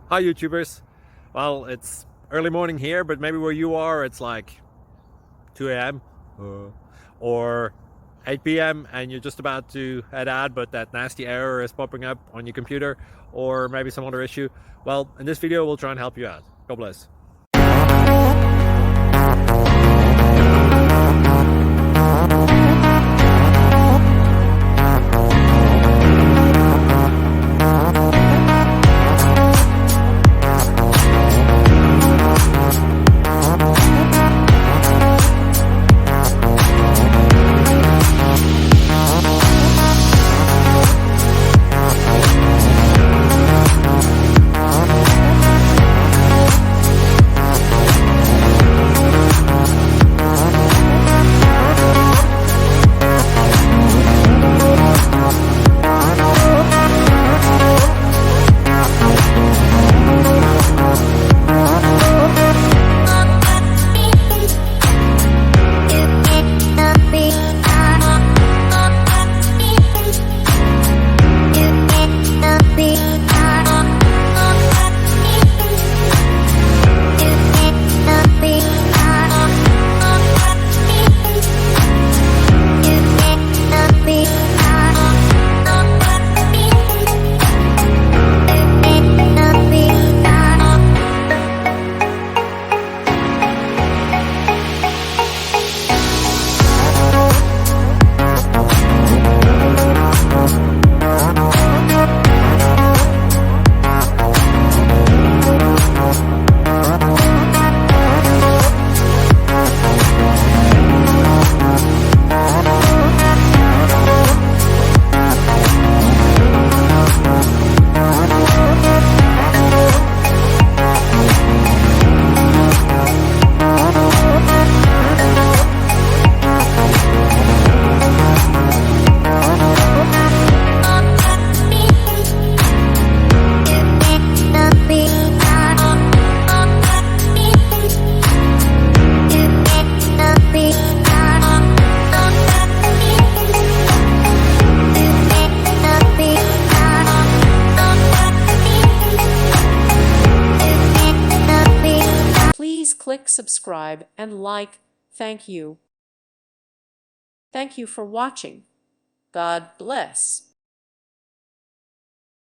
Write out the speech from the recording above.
Hi YouTubers. Well, it's early morning here, but maybe where you are it's like 2 a.m. or 8 p.m. and you're just about to head out, but that nasty error is popping up on your computer, or maybe some other issue. Well, in this video we'll try and help you out. God bless. Please click subscribe and like. Thank you. Thank you for watching. God bless.